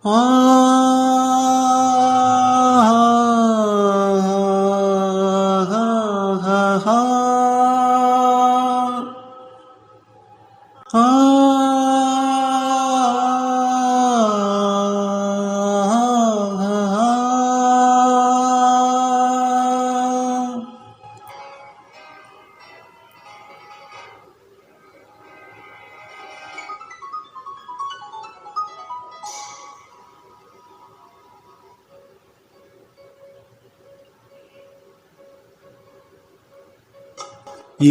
ஆ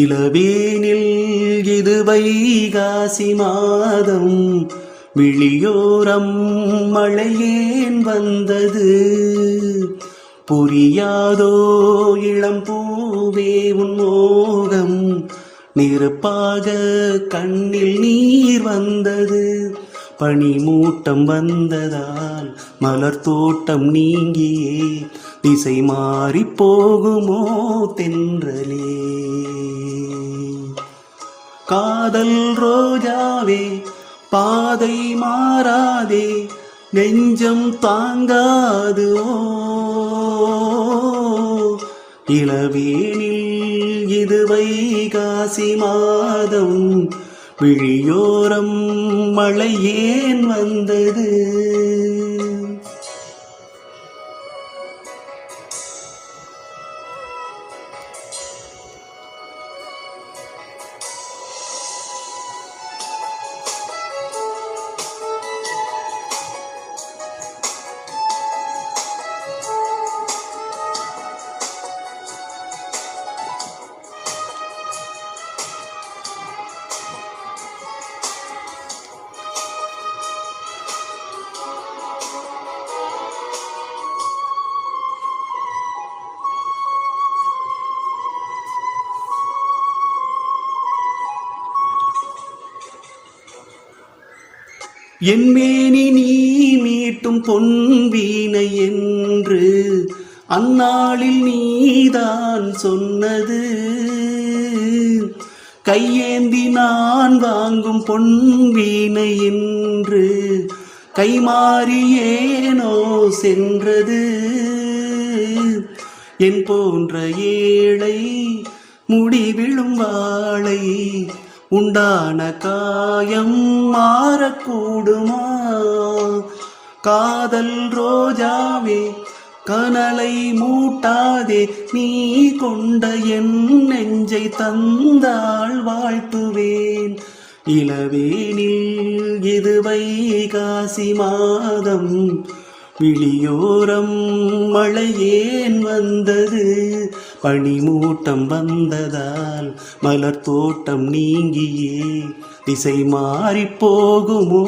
இளவேனில் இது வைகாசி மாதம், விழியோரம் மழையேன் வந்தது. புரியாதோ இளம் பூவே உன் மோகம், நெருப்பாக கண்ணில் நீர் வந்தது. பனிமூட்டம் வந்ததால் மலர் தோட்டம் நீங்கியே திசை மாறி போகுமோ தென்றலே. காதல் ரோஜாவே பாதை மாறாதே, நெஞ்சம் தாங்காது. இளவேனில் இது வைகாசி மாதம், விழியோரம் மழை ஏன் வந்தது. என் மேனி நீ மீட்டும் பொன்வீணை என்று அந்நாளில் நீதான் சொன்னது. கையேந்தி நான் வாங்கும் பொன்வீணை என்று கைமாறி ஏனோ சென்றது. என் போன்ற ஏழை முடிவிழும் வாழை உண்டான காயம் மாறக்கூடுமா. காதல் ரோஜாவே கனலை மூட்டாதே, நீ கொண்ட என் நெஞ்சை தந்தாள் வாழ்த்துவேன். இளவேனில் இது வைகாசி மாதம், விழியோரம் மழை ஏன் வந்தது. பனிமூட்டம் வந்ததால் மலர் தோட்டம் நீங்கியே திசை மாறி போகுமோ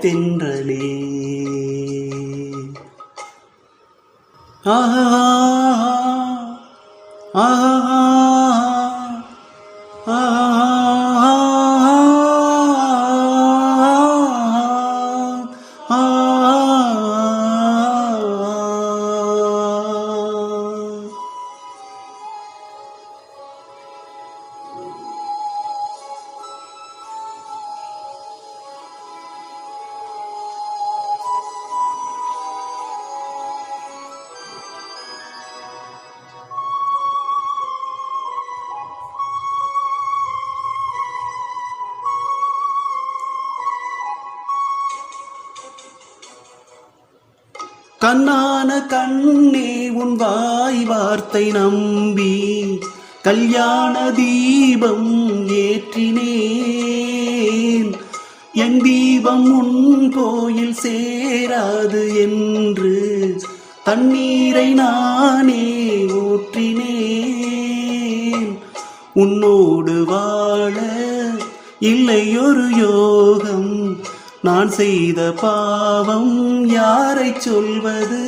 தென்றலே. ஆஹா ஆஹா கண்ணான கண்ணே உன் வாய் வார்த்தை நம்பி கல்யாண தீபம் ஏற்றினேன். என் தீபம் உன் கோயில் சேராது என்று தண்ணீரை நானே ஊற்றினேன். உன்னோடு வாழ இல்லை ஒரு யோகம், நான் செய்த பாவம் யாரை சொல்வது.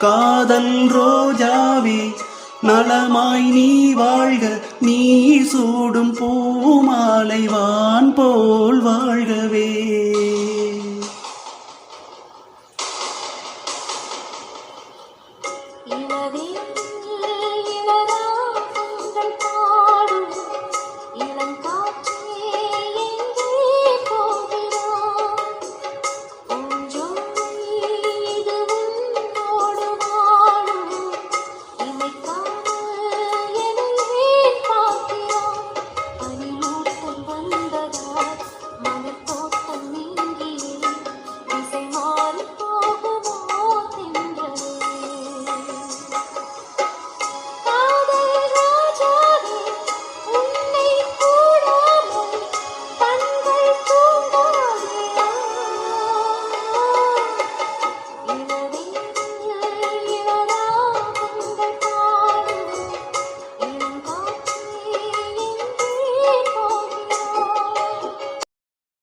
காதல் ரோஜாவே நலமாய் நீ வாழ்க, நீ சூடும் பூமாலை வான் போல் வாழ்கவே.